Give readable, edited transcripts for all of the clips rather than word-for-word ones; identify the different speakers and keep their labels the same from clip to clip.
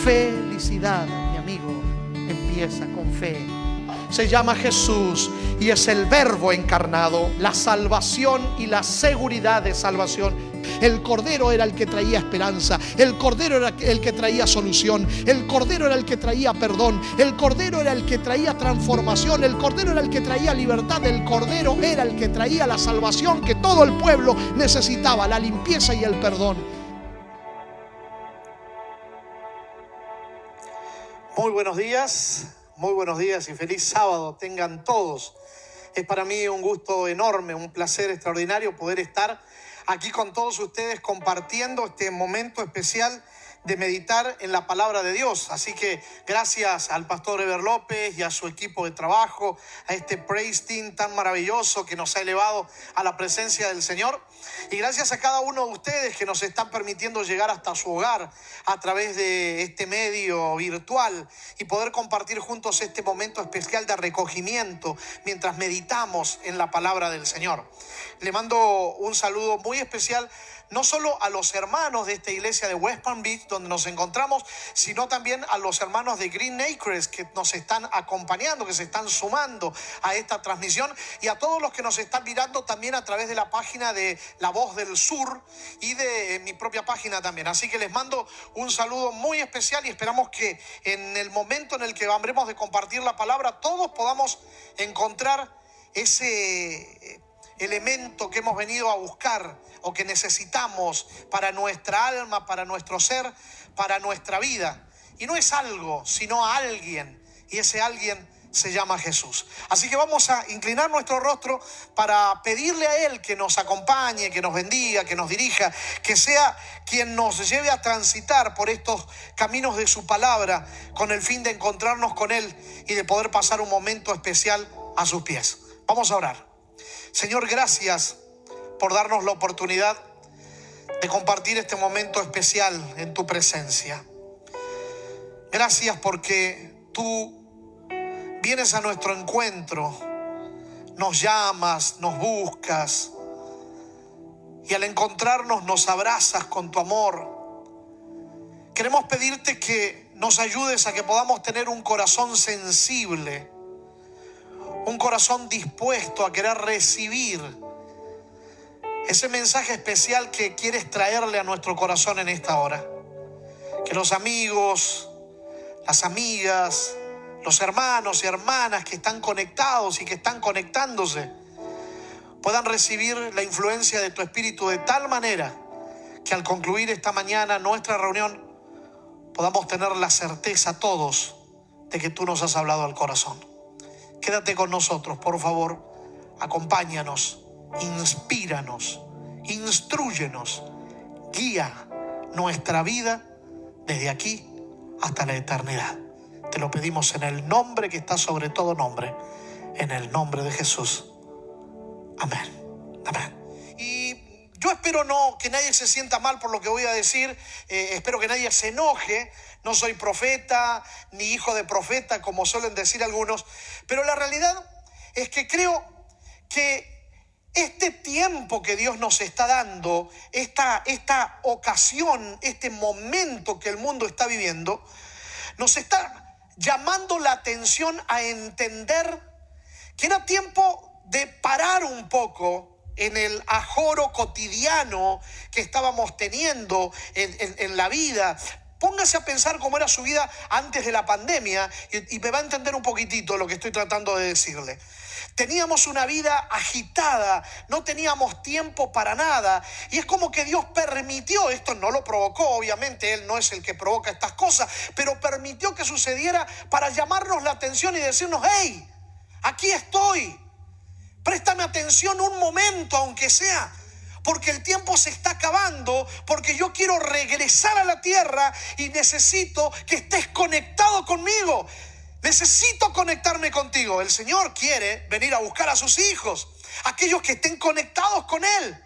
Speaker 1: felicidad, mi amigo, empieza con fe. Se llama Jesús y es el Verbo encarnado, la salvación y la seguridad de salvación. El Cordero era el que traía esperanza, el Cordero era el que traía solución, el Cordero era el que traía perdón, el Cordero era el que traía transformación, el Cordero era el que traía libertad, el Cordero era el que traía la salvación que todo el pueblo necesitaba, la limpieza y el perdón. Muy buenos días y feliz sábado tengan todos. Es para mí un gusto enorme, un placer extraordinario poder estar aquí con todos ustedes compartiendo este momento especial de meditar en la palabra de Dios. Así que gracias al pastor Eber López y a su equipo de trabajo, a este praise team tan maravilloso que nos ha elevado a la presencia del Señor. Y gracias a cada uno de ustedes que nos están permitiendo llegar hasta su hogar a través de este medio virtual y poder compartir juntos este momento especial de recogimiento mientras meditamos en la palabra del Señor. Le mando un saludo muy especial no solo a los hermanos de esta iglesia de West Palm Beach, donde nos encontramos, sino también a los hermanos de Green Acres que nos están acompañando, que se están sumando a esta transmisión, y a todos los que nos están mirando también a través de la página de La Voz del Sur y de mi propia página también. Así que les mando un saludo muy especial y esperamos que en el momento en el que habremos de compartir la palabra, todos podamos encontrar ese elemento que hemos venido a buscar o que necesitamos para nuestra alma, para nuestro ser, para nuestra vida. Y no es algo, sino a alguien, y ese alguien se llama Jesús. Así que vamos a inclinar nuestro rostro para pedirle a Él que nos acompañe, que nos bendiga, que nos dirija, que sea quien nos lleve a transitar por estos caminos de su palabra con el fin de encontrarnos con Él y de poder pasar un momento especial a sus pies. Vamos a orar. Señor, gracias por darnos la oportunidad de compartir este momento especial en tu presencia. Gracias porque tú vienes a nuestro encuentro, nos llamas, nos buscas y al encontrarnos nos abrazas con tu amor. Queremos pedirte que nos ayudes a que podamos tener un corazón sensible, un corazón dispuesto a querer recibir ese mensaje especial que quieres traerle a nuestro corazón en esta hora. Que los amigos, las amigas, los hermanos y hermanas que están conectados y que están conectándose puedan recibir la influencia de tu Espíritu de tal manera que al concluir esta mañana nuestra reunión podamos tener la certeza todos de que tú nos has hablado al corazón. Quédate con nosotros, por favor, acompáñanos, inspíranos, instrúyenos, guía nuestra vida desde aquí hasta la eternidad. Te lo pedimos en el nombre que está sobre todo nombre, en el nombre de Jesús. Amén. Amén. Y yo espero que nadie se sienta mal por lo que voy a decir. Espero que nadie se enoje. No soy profeta ni hijo de profeta, como suelen decir algunos. Pero la realidad es que creo que este tiempo que Dios nos está dando, esta ocasión, este momento que el mundo está viviendo, nos está llamando la atención a entender que era tiempo de parar un poco en el ajoro cotidiano que estábamos teniendo en la vida. Póngase a pensar cómo era su vida antes de la pandemia y me va a entender un poquitito lo que estoy tratando de decirle. Teníamos una vida agitada, no teníamos tiempo para nada, y es como que Dios permitió, esto no lo provocó, obviamente Él no es el que provoca estas cosas, pero permitió que sucediera para llamarnos la atención y decirnos: hey, aquí estoy, préstame atención un momento aunque sea, porque el tiempo se está acabando, porque yo quiero regresar a la tierra y necesito que estés conectado conmigo. Necesito conectarme contigo. El Señor quiere venir a buscar a sus hijos, aquellos que estén conectados con Él.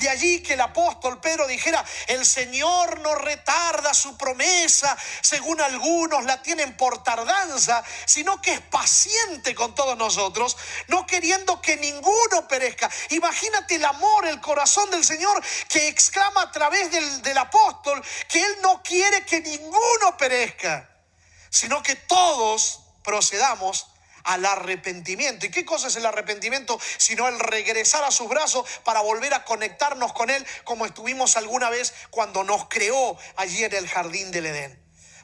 Speaker 1: De allí que el apóstol Pedro dijera: el Señor no retarda su promesa, según algunos la tienen por tardanza, sino que es paciente con todos nosotros, no queriendo que ninguno perezca. Imagínate el amor, el corazón del Señor, que exclama a través del apóstol que Él no quiere que ninguno perezca, sino que todos procedamos al arrepentimiento. ¿Y qué cosa es el arrepentimiento? Sino el regresar a sus brazos para volver a conectarnos con Él, como estuvimos alguna vez cuando nos creó allí en el jardín del Edén.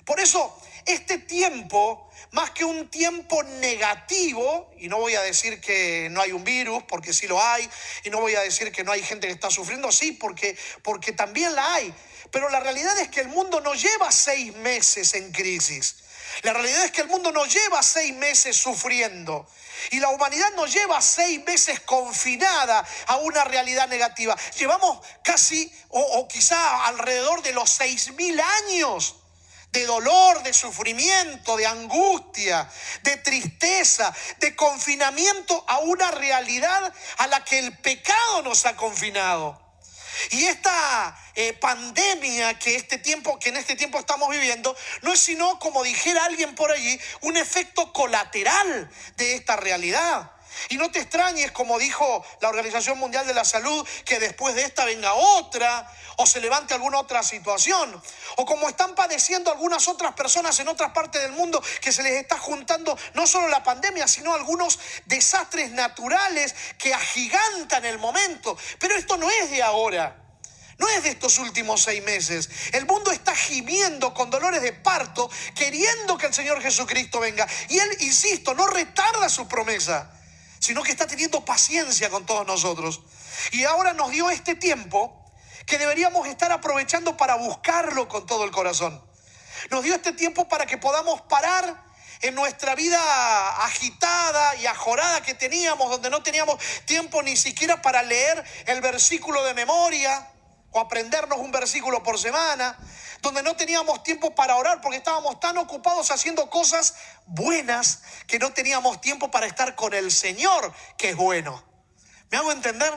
Speaker 1: Por eso, este tiempo, más que un tiempo negativo, y no voy a decir que no hay un virus, porque sí lo hay, y no voy a decir que no hay gente que está sufriendo, sí, porque también la hay. Pero la realidad es que el mundo no lleva 6 meses en crisis. La realidad es que el mundo no lleva 6 meses sufriendo. Y la humanidad no lleva 6 meses confinada a una realidad negativa. Llevamos casi, o quizá alrededor de los 6.000 años de dolor, de sufrimiento, de angustia, de tristeza, de confinamiento a una realidad a la que el pecado nos ha confinado. Y esta pandemia que en este tiempo estamos viviendo no es sino, como dijera alguien por allí, un efecto colateral de esta realidad. Y no te extrañes, como dijo la Organización Mundial de la Salud, que después de esta venga otra, o se levante alguna otra situación, o como están padeciendo algunas otras personas en otras partes del mundo, que se les está juntando no solo la pandemia, sino algunos desastres naturales que agigantan el momento. Pero esto no es de ahora. No es de estos últimos 6 meses. El mundo está gimiendo con dolores de parto, queriendo que el Señor Jesucristo venga. Y Él, insisto, no retarda su promesa, sino que está teniendo paciencia con todos nosotros. Y ahora nos dio este tiempo que deberíamos estar aprovechando para buscarlo con todo el corazón. Nos dio este tiempo para que podamos parar en nuestra vida agitada y ajorada que teníamos, donde no teníamos tiempo ni siquiera para leer el versículo de memoria o aprendernos un versículo por semana, donde no teníamos tiempo para orar porque estábamos tan ocupados haciendo cosas buenas que no teníamos tiempo para estar con el Señor, que es bueno. ¿Me hago entender?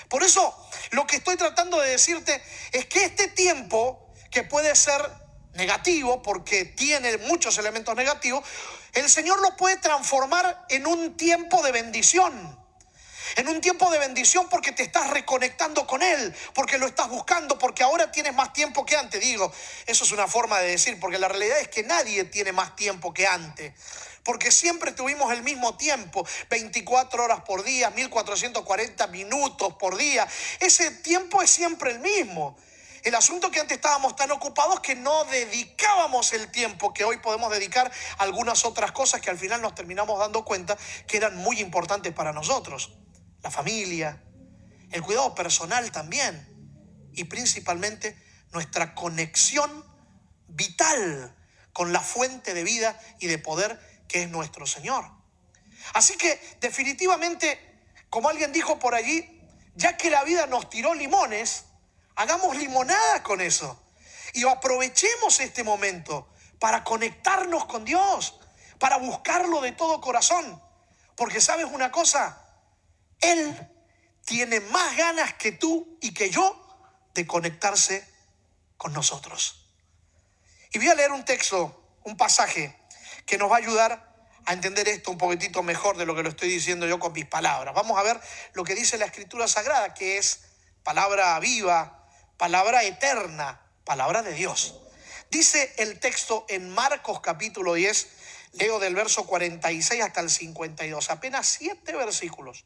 Speaker 1: Por eso, lo que estoy tratando de decirte es que este tiempo, que puede ser negativo porque tiene muchos elementos negativos, el Señor lo puede transformar en un tiempo de bendición. En un tiempo de bendición porque te estás reconectando con Él, porque lo estás buscando, porque ahora tienes más tiempo que antes. Digo, eso es una forma de decir, porque la realidad es que nadie tiene más tiempo que antes. Porque siempre tuvimos el mismo tiempo, 24 horas por día, 1440 minutos por día. Ese tiempo es siempre el mismo. El asunto es que antes estábamos tan ocupados que no dedicábamos el tiempo que hoy podemos dedicar a algunas otras cosas que al final nos terminamos dando cuenta que eran muy importantes para nosotros. La familia, el cuidado personal también, y principalmente nuestra conexión vital con la fuente de vida y de poder que es nuestro Señor. Así que definitivamente, como alguien dijo por allí, ya que la vida nos tiró limones, hagamos limonada con eso y aprovechemos este momento para conectarnos con Dios, para buscarlo de todo corazón. Porque ¿sabes una cosa? Él tiene más ganas que tú y que yo de conectarse con nosotros. Y voy a leer un texto, un pasaje que nos va a ayudar a entender esto un poquitito mejor de lo que lo estoy diciendo yo con mis palabras. Vamos a ver lo que dice la Escritura Sagrada, que es palabra viva, palabra eterna, palabra de Dios. Dice el texto en Marcos capítulo 10, leo del verso 46 hasta el 52, apenas 7 versículos.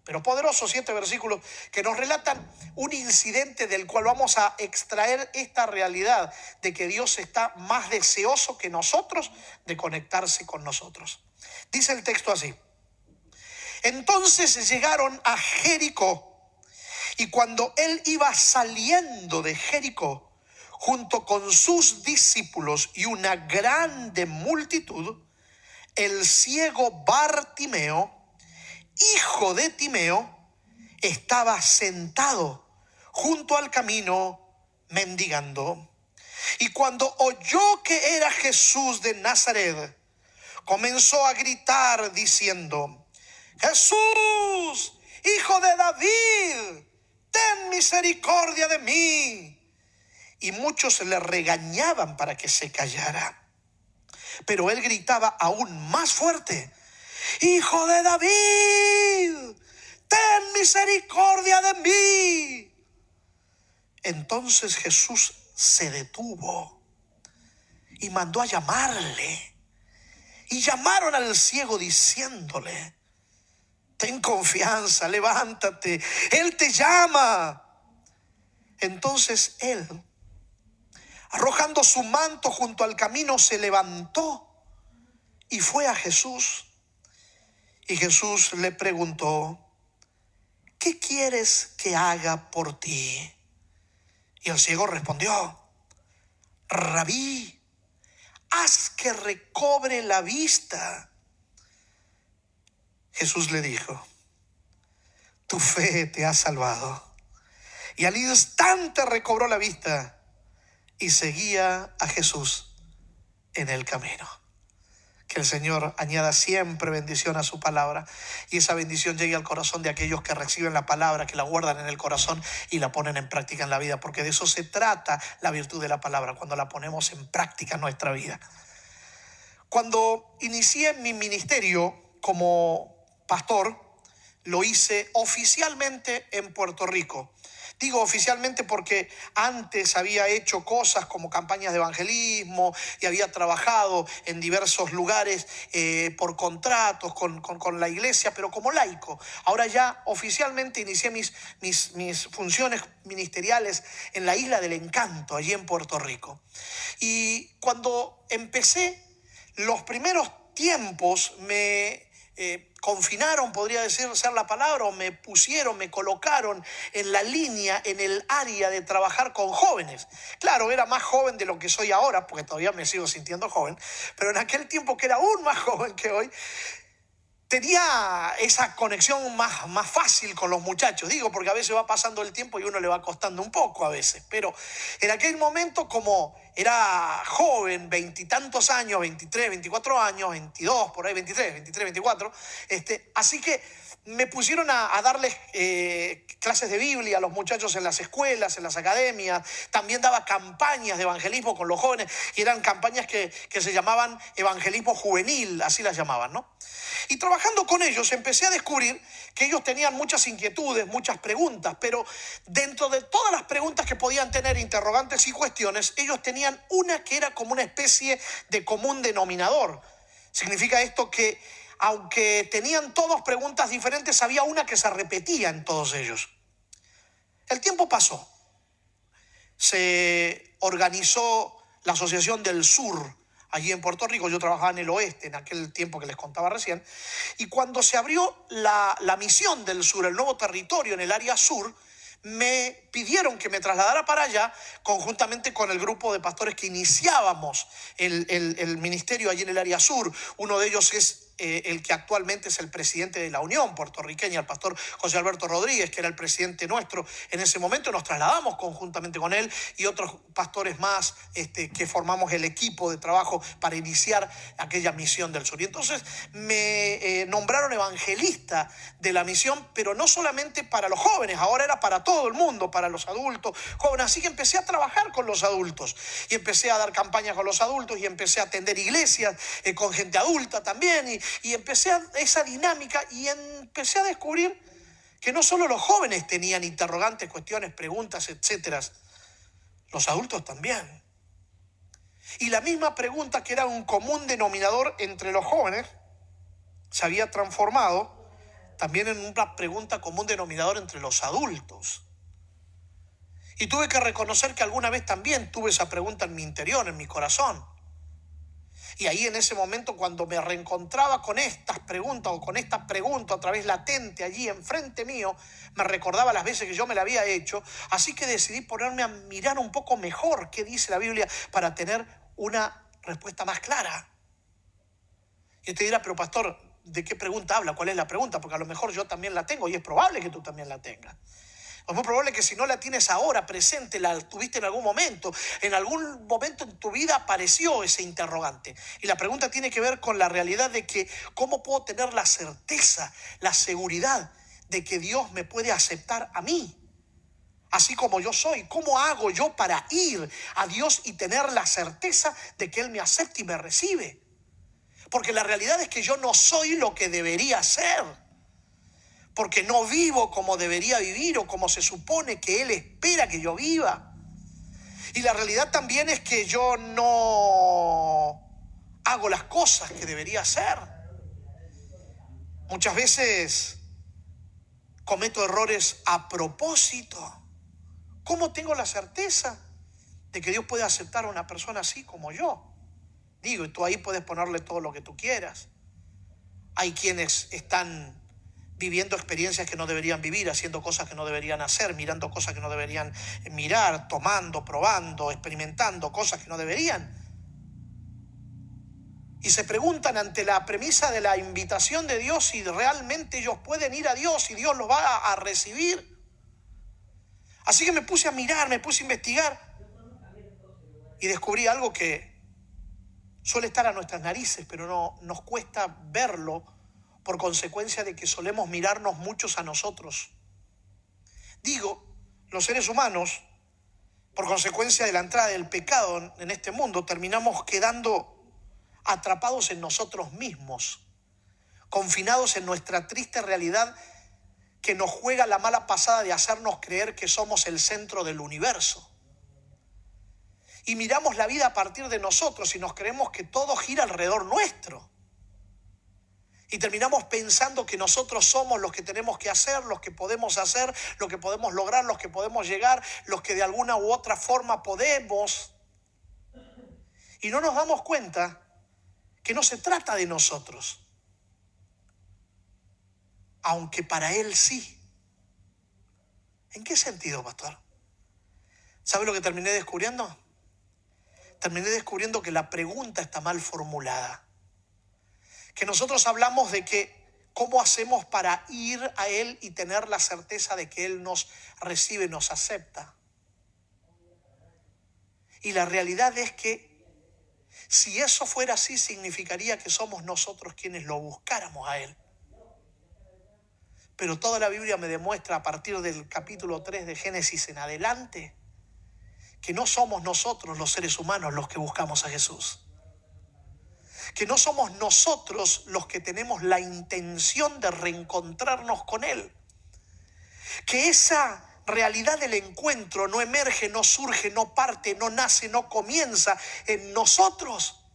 Speaker 1: Pero poderosos 7 versículos que nos relatan un incidente del cual vamos a extraer esta realidad de que Dios está más deseoso que nosotros de conectarse con nosotros. Dice el texto así: entonces llegaron a Jericó, y cuando él iba saliendo de Jericó, junto con sus discípulos y una grande multitud, el ciego Bartimeo, hijo de Timeo, estaba sentado junto al camino mendigando. Y cuando oyó que era Jesús de Nazaret, comenzó a gritar diciendo: Jesús, hijo de David, ten misericordia de mí. Y muchos le regañaban para que se callara. Pero él gritaba aún más fuerte: Hijo de David, ten misericordia de mí. Entonces Jesús se detuvo y mandó a llamarle. Y llamaron al ciego diciéndole: ten confianza, levántate, Él te llama. Entonces él, arrojando su manto junto al camino, se levantó y fue a Jesús. Y Jesús le preguntó: ¿qué quieres que haga por ti? Y el ciego respondió: Rabí, haz que recobre la vista. Jesús le dijo: tu fe te ha salvado. Y al instante recobró la vista y seguía a Jesús en el camino. Que el Señor añada siempre bendición a su palabra, y esa bendición llegue al corazón de aquellos que reciben la palabra, que la guardan en el corazón y la ponen en práctica en la vida, porque de eso se trata la virtud de la palabra, cuando la ponemos en práctica en nuestra vida. Cuando inicié mi ministerio como pastor, lo hice oficialmente en Puerto Rico. Digo oficialmente porque antes había hecho cosas como campañas de evangelismo y había trabajado en diversos lugares por contratos con la iglesia, pero como laico. Ahora ya oficialmente inicié mis funciones ministeriales en la Isla del Encanto, allí en Puerto Rico. Y cuando empecé, los primeros tiempos me confinaron, podría decir ser la palabra, o me pusieron, me colocaron en la línea, en el área de trabajar con jóvenes. Claro, era más joven de lo que soy ahora, porque todavía me sigo sintiendo joven, pero en aquel tiempo, que era aún más joven que hoy, tenía esa conexión más fácil con los muchachos. Digo, porque a veces va pasando el tiempo y uno le va costando un poco a veces. Pero en aquel momento, como era joven, veintitantos años, 23, 24 años, 22, por ahí 23, 24, así que me pusieron a darles clases de Biblia a los muchachos en las escuelas, en las academias. También daba campañas de evangelismo con los jóvenes, y eran campañas que se llamaban evangelismo juvenil, así las llamaban, ¿no? Y trabajando con ellos empecé a descubrir que ellos tenían muchas inquietudes, muchas preguntas, pero dentro de todas las preguntas que podían tener, interrogantes y cuestiones, ellos tenían una que era como una especie de común denominador. Significa esto que aunque tenían todos preguntas diferentes, había una que se repetía en todos ellos. El tiempo pasó. Se organizó la Asociación del Sur allí en Puerto Rico. Yo trabajaba en el oeste en aquel tiempo que les contaba recién. Y cuando se abrió la misión del sur, el nuevo territorio en el área sur, me pidieron que me trasladara para allá conjuntamente con el grupo de pastores que iniciábamos el ministerio allí en el área sur. Uno de ellos es el que actualmente es el presidente de la Unión Puertorriqueña, el pastor José Alberto Rodríguez, que era el presidente nuestro en ese momento. Nos trasladamos conjuntamente con él y otros pastores más que formamos el equipo de trabajo para iniciar aquella misión del sur. Y entonces me nombraron evangelista de la misión, pero no solamente para los jóvenes, ahora era para todo el mundo, para los adultos, jóvenes. Así que empecé a trabajar con los adultos y empecé a dar campañas con los adultos y empecé a atender iglesias con gente adulta también, y empecé esa dinámica, y empecé a descubrir que no solo los jóvenes tenían interrogantes, cuestiones, preguntas, etcétera, los adultos también. Y la misma pregunta, que era un común denominador entre los jóvenes, se había transformado también en una pregunta común denominador entre los adultos. Y tuve que reconocer que alguna vez también tuve esa pregunta en mi interior, en mi corazón. Y ahí, en ese momento, cuando me reencontraba con estas preguntas, o con esta pregunta otra vez latente allí enfrente mío, me recordaba las veces que yo me la había hecho. Así que decidí ponerme a mirar un poco mejor qué dice la Biblia para tener una respuesta más clara. Y usted dirá: pero pastor, ¿de qué pregunta habla? ¿Cuál es la pregunta? Porque a lo mejor yo también la tengo, y es probable que tú también la tengas. Es muy probable que si no la tienes ahora presente, la tuviste en algún momento en tu vida apareció ese interrogante. Y la pregunta tiene que ver con la realidad de que ¿cómo puedo tener la certeza, la seguridad de que Dios me puede aceptar a mí? así como yo soy. ¿Cómo hago yo para ir a Dios y tener la certeza de que Él me acepta y me recibe? Porque la realidad es que yo no soy lo que debería ser, porque no vivo como debería vivir o como se supone que Él espera que yo viva. Y la realidad también es que yo no hago las cosas que debería hacer. Muchas veces cometo errores a propósito. ¿Cómo tengo la certeza de que Dios puede aceptar a una persona así como yo? Digo, y tú ahí puedes ponerle todo lo que tú quieras. Hay quienes están viviendo experiencias que no deberían vivir, haciendo cosas que no deberían hacer, mirando cosas que no deberían mirar, tomando, probando, experimentando cosas que no deberían. Y se preguntan ante la premisa de la invitación de Dios si realmente ellos pueden ir a Dios y Dios los va a recibir. Así que me puse a mirar, me puse a investigar y descubrí algo que suele estar a nuestras narices, pero no nos cuesta verlo por consecuencia de que solemos mirarnos muchos a nosotros. Digo, los seres humanos, por consecuencia de la entrada del pecado en este mundo, terminamos quedando atrapados en nosotros mismos, confinados en nuestra triste realidad que nos juega la mala pasada de hacernos creer que somos el centro del universo. Y miramos la vida a partir de nosotros y nos creemos que todo gira alrededor nuestro. Y terminamos pensando que nosotros somos los que tenemos que hacer, los que podemos hacer, los que podemos lograr, los que podemos llegar, los que de alguna u otra forma podemos. Y no nos damos cuenta que no se trata de nosotros, aunque para Él sí. ¿En qué sentido, pastor? ¿Sabe lo que terminé descubriendo? Terminé descubriendo que la pregunta está mal formulada. Que nosotros hablamos de que cómo hacemos para ir a Él y tener la certeza de que Él nos recibe, nos acepta. Y la realidad es que si eso fuera así, significaría que somos nosotros quienes lo buscáramos a Él. Pero toda la Biblia me demuestra a partir del capítulo 3 de Génesis en adelante que no somos nosotros los seres humanos los que buscamos a Jesús. Que no somos nosotros los que tenemos la intención de reencontrarnos con Él. Que esa realidad del encuentro no emerge, no surge, no parte, no nace, no comienza en nosotros.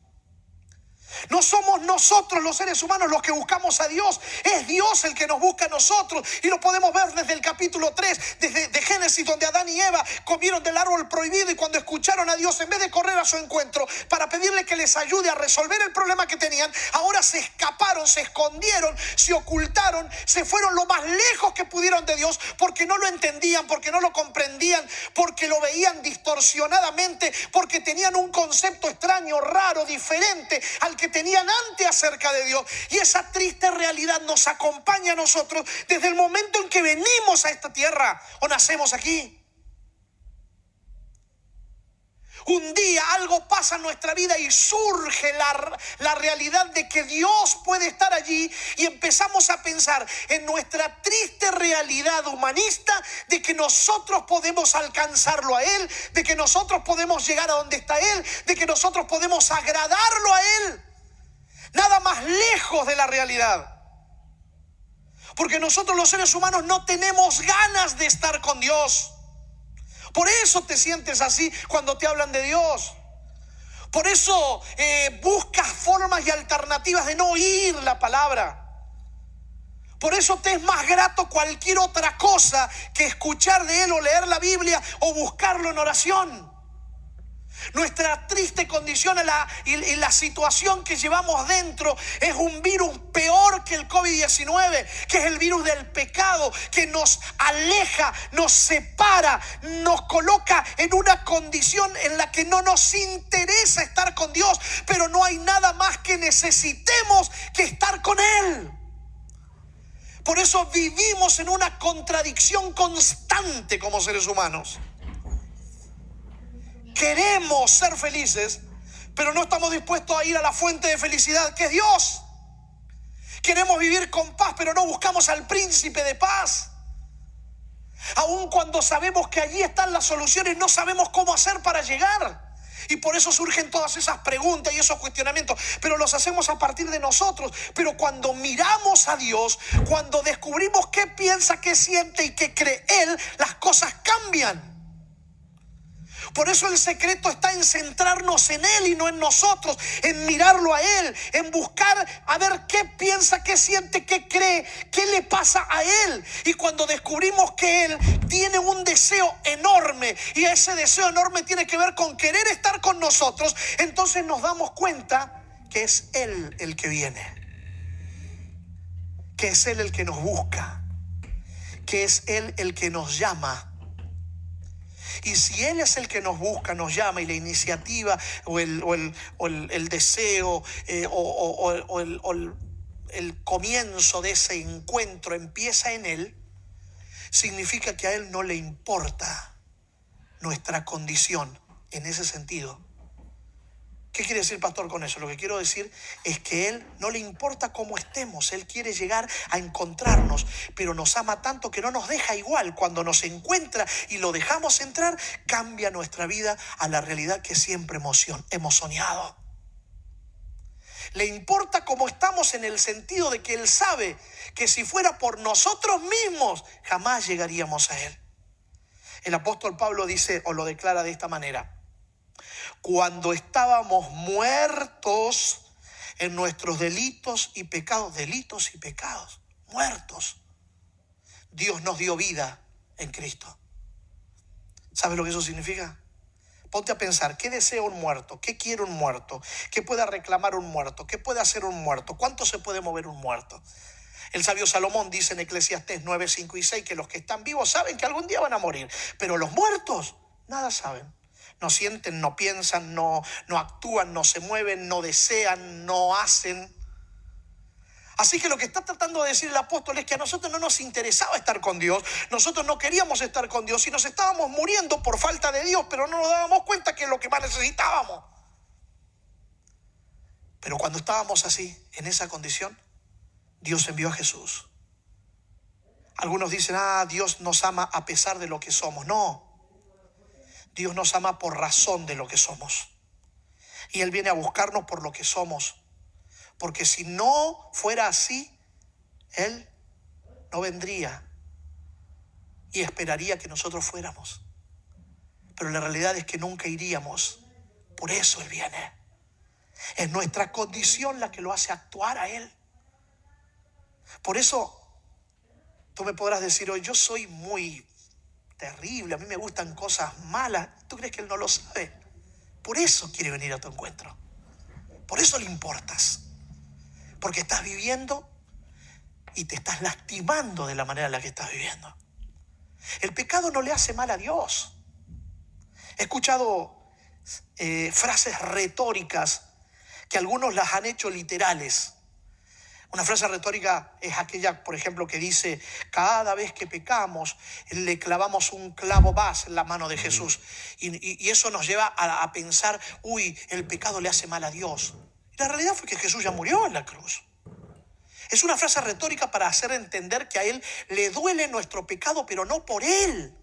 Speaker 1: No somos nosotros los seres humanos los que buscamos a Dios, es Dios el que nos busca a nosotros. Y lo podemos ver desde el capítulo 3 de Génesis, donde Adán y Eva comieron del árbol prohibido y cuando escucharon a Dios, en vez de correr a su encuentro para pedirle que les ayude a resolver el problema que tenían, ahora se escaparon, se escondieron, se ocultaron, se fueron lo más lejos que pudieron de Dios porque no lo entendían, porque no lo comprendían, porque lo veían distorsionadamente, porque tenían un concepto extraño, raro, diferente al que tenían antes acerca de Dios. Y esa triste realidad nos acompaña a nosotros desde el momento en que venimos a esta tierra o nacemos aquí. Un día algo pasa en nuestra vida y surge la realidad de que Dios puede estar allí y empezamos a pensar en nuestra triste realidad humanista de que nosotros podemos alcanzarlo a Él, de que nosotros podemos llegar a donde está Él, de que nosotros podemos agradarlo a Él. Nada más lejos de la realidad. Porque nosotros los seres humanos no tenemos ganas de estar con Dios. Por eso te sientes así cuando te hablan de Dios. Por eso buscas formas y alternativas de no oír la palabra. Por eso te es más grato cualquier otra cosa que escuchar de Él o leer la Biblia o buscarlo en oración. Nuestra triste condición y la situación que llevamos dentro es un virus peor que el COVID-19, que es el virus del pecado, que nos aleja, nos separa, nos coloca en una condición en la que no nos interesa estar con Dios, pero no hay nada más que necesitemos que estar con Él. Por eso vivimos en una contradicción constante como seres humanos. Queremos ser felices, pero no estamos dispuestos a ir a la fuente de felicidad que es Dios. Queremos vivir con paz, pero no buscamos al príncipe de paz. Aun cuando sabemos que allí están las soluciones, no sabemos cómo hacer para llegar. Y por eso surgen todas esas preguntas y esos cuestionamientos, pero los hacemos a partir de nosotros. Pero cuando miramos a Dios, cuando descubrimos qué piensa, qué siente y qué cree Él, las cosas cambian. Por eso el secreto está en centrarnos en Él y no en nosotros, en mirarlo a Él, en buscar a ver qué piensa, qué siente, qué cree, qué le pasa a Él. Y cuando descubrimos que Él tiene un deseo enorme y ese deseo enorme tiene que ver con querer estar con nosotros, entonces nos damos cuenta que es Él el que viene, que es Él el que nos busca, que es Él el que nos llama. Y si Él es el que nos busca, nos llama, y la iniciativa o el deseo el comienzo de ese encuentro empieza en Él, significa que a Él no le importa nuestra condición en ese sentido. ¿Qué quiere decir, pastor, con eso? Lo que quiero decir es que Él no le importa cómo estemos. Él quiere llegar a encontrarnos, pero nos ama tanto que no nos deja igual. Cuando nos encuentra y lo dejamos entrar, cambia nuestra vida a la realidad que siempre hemos soñado. Le importa cómo estamos en el sentido de que Él sabe que si fuera por nosotros mismos, jamás llegaríamos a Él. El apóstol Pablo dice, o lo declara de esta manera: cuando estábamos muertos en nuestros delitos y pecados, muertos, Dios nos dio vida en Cristo. ¿Sabes lo que eso significa? Ponte a pensar, ¿qué desea un muerto? ¿Qué quiere un muerto? ¿Qué puede reclamar un muerto? ¿Qué puede hacer un muerto? ¿Cuánto se puede mover un muerto? El sabio Salomón dice en Eclesiastés 9, 5 y 6 que los que están vivos saben que algún día van a morir, pero los muertos nada saben. No sienten, no piensan, no actúan, no se mueven, no desean, no hacen. Así que lo que está tratando de decir el apóstol es que a nosotros no nos interesaba estar con Dios. Nosotros no queríamos estar con Dios y nos estábamos muriendo por falta de Dios, pero no nos dábamos cuenta que es lo que más necesitábamos. Pero cuando estábamos así, en esa condición, Dios envió a Jesús. Algunos dicen, Dios nos ama a pesar de lo que somos. No. Dios nos ama por razón de lo que somos. Y Él viene a buscarnos por lo que somos. Porque si no fuera así, Él no vendría y esperaría que nosotros fuéramos. Pero la realidad es que nunca iríamos. Por eso Él viene. Es nuestra condición la que lo hace actuar a Él. Por eso tú me podrás decir hoy, yo soy muy terrible, a mí me gustan cosas malas. ¿Tú crees que Él no lo sabe? Por eso quiere venir a tu encuentro. Por eso le importas. Porque estás viviendo y te estás lastimando de la manera en la que estás viviendo. El pecado no le hace mal a Dios. He escuchado frases retóricas que algunos las han hecho literales. Una frase retórica es aquella, por ejemplo, que dice: cada vez que pecamos, le clavamos un clavo más en la mano de Jesús. Y eso nos lleva a pensar, el pecado le hace mal a Dios. Y la realidad fue que Jesús ya murió en la cruz. Es una frase retórica para hacer entender que a Él le duele nuestro pecado, pero no por Él.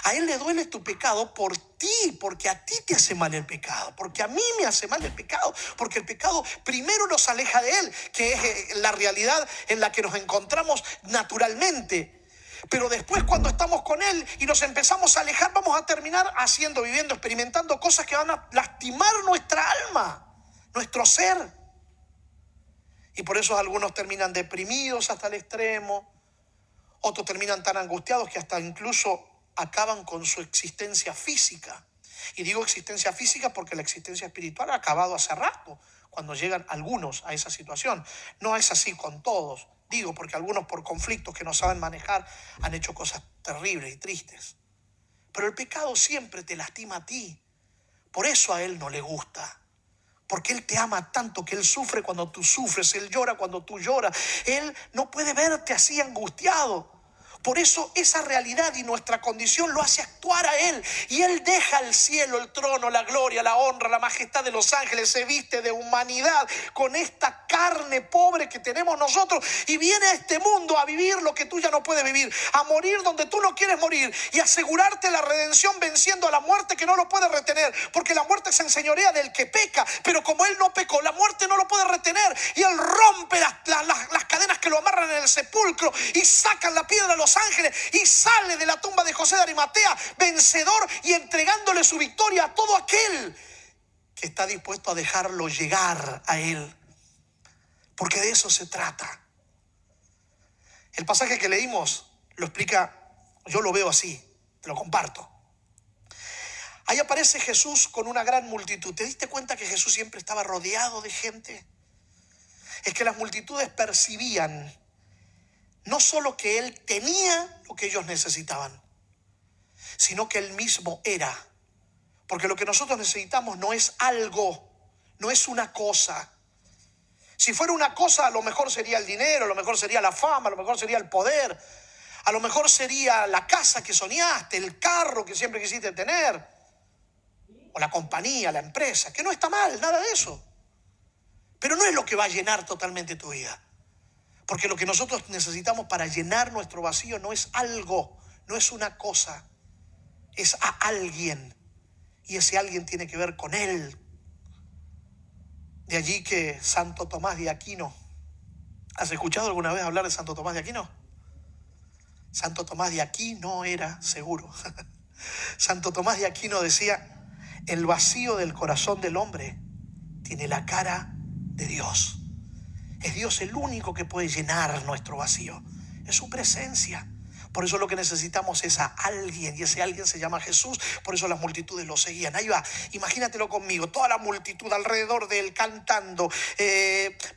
Speaker 1: A Él le duele tu pecado por ti, porque a ti te hace mal el pecado, porque a mí me hace mal el pecado, porque el pecado primero nos aleja de Él, que es la realidad en la que nos encontramos naturalmente. Pero después, cuando estamos con Él y nos empezamos a alejar, vamos a terminar haciendo, viviendo, experimentando cosas que van a lastimar nuestra alma, nuestro ser. Y por eso algunos terminan deprimidos hasta el extremo, otros terminan tan angustiados que hasta incluso acaban con su existencia física. Y digo existencia física porque la existencia espiritual ha acabado hace rato, cuando llegan algunos a esa situación. No es así con todos, digo, porque algunos, por conflictos que no saben manejar, han hecho cosas terribles y tristes. Pero el pecado siempre te lastima a ti. Por eso a Él no le gusta. Porque Él te ama tanto que Él sufre cuando tú sufres, Él llora cuando tú lloras. Él no puede verte así angustiado. Por eso esa realidad y nuestra condición lo hace actuar a Él. Y Él deja el cielo, el trono, la gloria, la honra, la majestad de los ángeles. Se viste de humanidad con esta carne pobre que tenemos nosotros. Y viene a este mundo a vivir lo que tú ya no puedes vivir. A morir donde tú no quieres morir. Y asegurarte la redención venciendo a la muerte que no lo puede retener. Porque la muerte se enseñorea del que peca. Pero como Él no pecó, la muerte no lo puede retener. Y Él rompe las cadenas que lo amarran en el sepulcro. Y sacan la piedra a los ángeles y sale de la tumba de José de Arimatea vencedor y entregándole su victoria a todo aquel que está dispuesto a dejarlo llegar a Él, porque de eso se trata. El pasaje que leímos lo explica, yo lo veo así, te lo comparto. Ahí aparece Jesús con una gran multitud. ¿Te diste cuenta que Jesús siempre estaba rodeado de gente? Es que las multitudes percibían no solo que Él tenía lo que ellos necesitaban, sino que Él mismo era. Porque lo que nosotros necesitamos no es algo, no es una cosa. Si fuera una cosa, a lo mejor sería el dinero, a lo mejor sería la fama, a lo mejor sería el poder, a lo mejor sería la casa que soñaste, el carro que siempre quisiste tener, o la compañía, la empresa, que no está mal, nada de eso. Pero no es lo que va a llenar totalmente tu vida. Porque lo que nosotros necesitamos para llenar nuestro vacío no es algo, no es una cosa, es a alguien. Y ese alguien tiene que ver con Él. De allí que Santo Tomás de Aquino, ¿has escuchado alguna vez hablar de Santo Tomás de Aquino? Santo Tomás de Aquino era seguro. Santo Tomás de Aquino decía, el vacío del corazón del hombre tiene la cara de Dios. Es Dios el único que puede llenar nuestro vacío. Es su presencia. Por eso lo que necesitamos es a alguien. Y ese alguien se llama Jesús. Por eso las multitudes lo seguían. Ahí va, imagínatelo conmigo. Toda la multitud alrededor de Él cantando,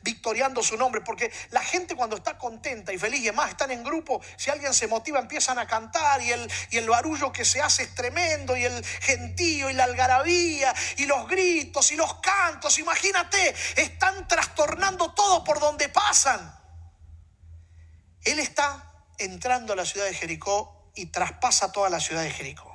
Speaker 1: victoriando su nombre. Porque la gente cuando está contenta y feliz y además están en grupo, si alguien se motiva empiezan a cantar. Y el barullo que se hace es tremendo. Y el gentío y la algarabía y los gritos y los cantos. Imagínate, están trastornando todo por donde pasan. Él está entrando a la ciudad de Jericó y traspasa toda la ciudad de Jericó.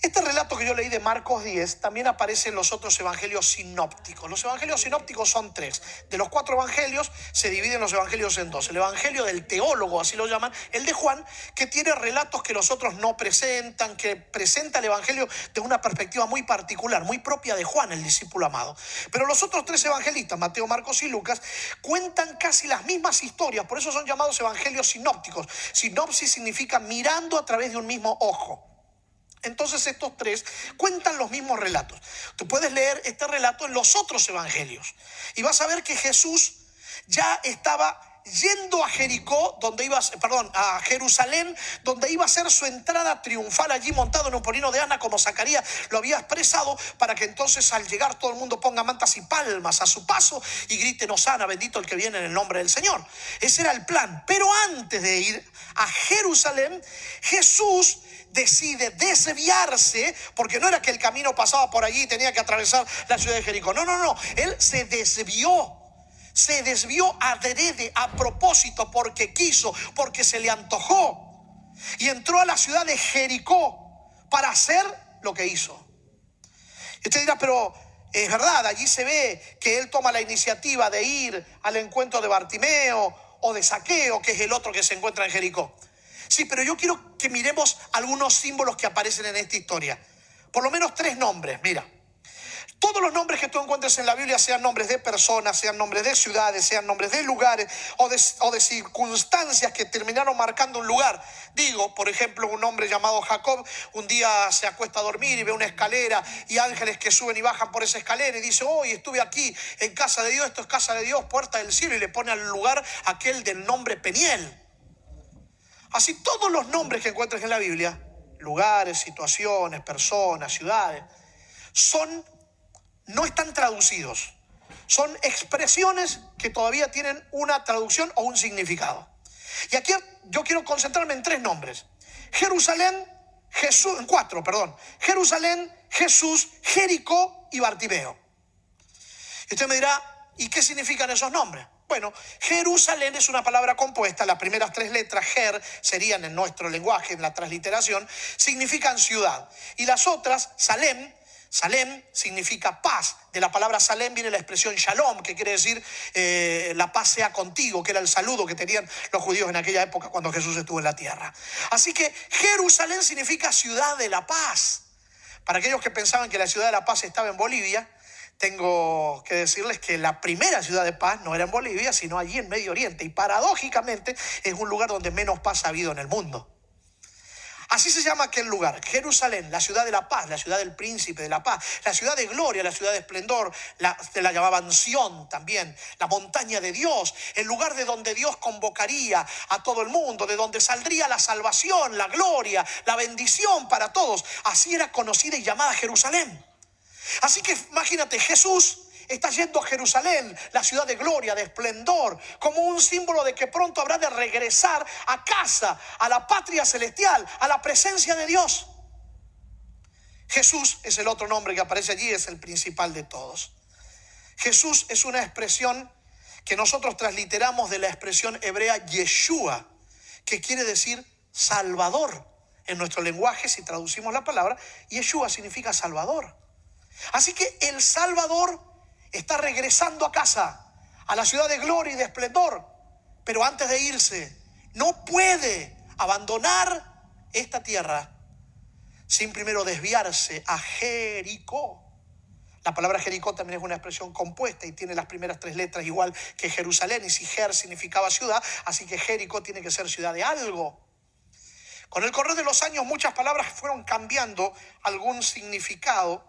Speaker 1: Este relato que yo leí de Marcos 10 también aparece en los otros evangelios sinópticos. Los evangelios sinópticos son 3. De los 4 evangelios se dividen los evangelios en 2. El evangelio del teólogo, así lo llaman, el de Juan, que tiene relatos que los otros no presentan, que presenta el evangelio de una perspectiva muy particular, muy propia de Juan, el discípulo amado. Pero los otros 3 evangelistas, Mateo, Marcos y Lucas, cuentan casi las mismas historias, por eso son llamados evangelios sinópticos. Sinopsis significa mirando a través de un mismo ojo. Entonces estos 3 cuentan los mismos relatos. Tú puedes leer este relato en los otros evangelios y vas a ver que Jesús ya estaba yendo a Jericó, a Jerusalén, donde iba a ser su entrada triunfal allí montado en un pollino de Ana, como Zacarías lo había expresado, para que entonces al llegar todo el mundo ponga mantas y palmas a su paso y griten hosana, bendito el que viene en el nombre del Señor. Ese era el plan. Pero antes de ir a Jerusalén, Jesús decide desviarse, porque no era que el camino pasaba por allí y tenía que atravesar la ciudad de Jericó. No. Él se desvió adrede, a propósito, porque quiso, porque se le antojó. Y entró a la ciudad de Jericó para hacer lo que hizo. Y usted dirá, pero es verdad, allí se ve que él toma la iniciativa de ir al encuentro de Bartimeo o de Zaqueo, que es el otro que se encuentra en Jericó. Sí, pero yo quiero que miremos algunos símbolos que aparecen en esta historia. Por lo menos 3 nombres, mira. Todos los nombres que tú encuentres en la Biblia, sean nombres de personas, sean nombres de ciudades, sean nombres de lugares o de circunstancias que terminaron marcando un lugar. Digo, por ejemplo, un hombre llamado Jacob, un día se acuesta a dormir y ve una escalera y ángeles que suben y bajan por esa escalera y dice, hoy estuve aquí en casa de Dios, esto es casa de Dios, puerta del cielo, y le pone al lugar aquel del nombre Peniel. Así todos los nombres que encuentres en la Biblia, lugares, situaciones, personas, ciudades, no están traducidos. Son expresiones que todavía tienen una traducción o un significado. Y aquí yo quiero concentrarme en 3 nombres. Jerusalén, Jesús, 4, perdón. Jerusalén, Jesús, Jericó y Bartimeo. Y usted me dirá, ¿y qué significan esos nombres? Bueno, Jerusalén es una palabra compuesta. Las primeras tres letras, Jer, serían en nuestro lenguaje, en la transliteración, significan ciudad. Y las otras, Salem, Salem significa paz. De la palabra Salem viene la expresión Shalom, que quiere decir la paz sea contigo, que era el saludo que tenían los judíos en aquella época cuando Jesús estuvo en la tierra. Así que Jerusalén significa ciudad de la paz. Para aquellos que pensaban que la ciudad de la paz estaba en Bolivia, tengo que decirles que la primera ciudad de paz no era en Bolivia, sino allí en Medio Oriente. Y paradójicamente es un lugar donde menos paz ha habido en el mundo. Así se llama aquel lugar, Jerusalén, la ciudad de la paz, la ciudad del príncipe de la paz, la ciudad de gloria, la ciudad de esplendor, se la llamaban Sión también, la montaña de Dios, el lugar de donde Dios convocaría a todo el mundo, de donde saldría la salvación, la gloria, la bendición para todos. Así era conocida y llamada Jerusalén. Así que imagínate, Jesús está yendo a Jerusalén, la ciudad de gloria, de esplendor, como un símbolo de que pronto habrá de regresar a casa, a la patria celestial, a la presencia de Dios. Jesús es el otro nombre que aparece allí, es el principal de todos. Jesús es una expresión que nosotros transliteramos de la expresión hebrea Yeshua, que quiere decir Salvador. En nuestro lenguaje, si traducimos la palabra, Yeshua significa Salvador. Así que el Salvador está regresando a casa, a la ciudad de gloria y de esplendor. Pero antes de irse, no puede abandonar esta tierra sin primero desviarse a Jericó. La palabra Jericó también es una expresión compuesta y tiene las primeras tres letras igual que Jerusalén. Y si Jer significaba ciudad, así que Jericó tiene que ser ciudad de algo. Con el correr de los años muchas palabras fueron cambiando algún significado.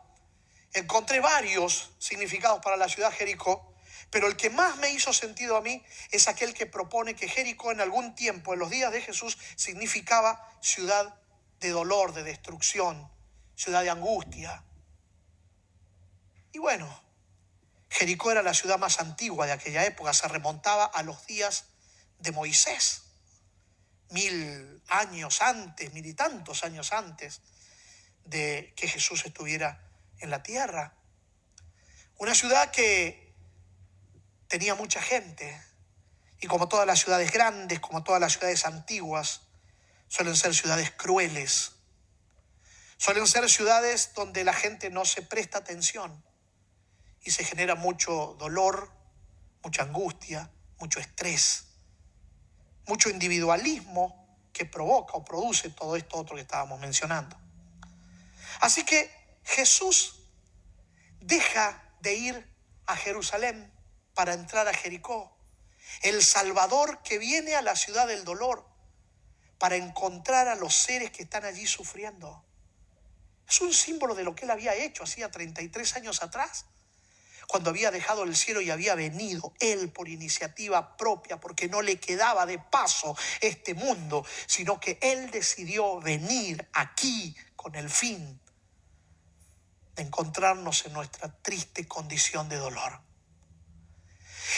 Speaker 1: Encontré varios significados para la ciudad Jericó, pero el que más me hizo sentido a mí es aquel que propone que Jericó en algún tiempo, en los días de Jesús, significaba ciudad de dolor, de destrucción, ciudad de angustia. Y bueno, Jericó era la ciudad más antigua de aquella época, se remontaba a los días de Moisés, 1000 años antes, 1000 y tantos años antes de que Jesús estuviera en la tierra. Una ciudad que tenía mucha gente y como todas las ciudades grandes, como todas las ciudades antiguas, suelen ser ciudades crueles. Suelen ser ciudades donde la gente no se presta atención y se genera mucho dolor, mucha angustia, mucho estrés, mucho individualismo que provoca o produce todo esto otro que estábamos mencionando. Así que Jesús deja de ir a Jerusalén para entrar a Jericó. El Salvador que viene a la ciudad del dolor para encontrar a los seres que están allí sufriendo. Es un símbolo de lo que él había hecho hacía 33 años atrás, cuando había dejado el cielo y había venido él por iniciativa propia, porque no le quedaba de paso este mundo, sino que él decidió venir aquí con el fin de encontrarnos en nuestra triste condición de dolor.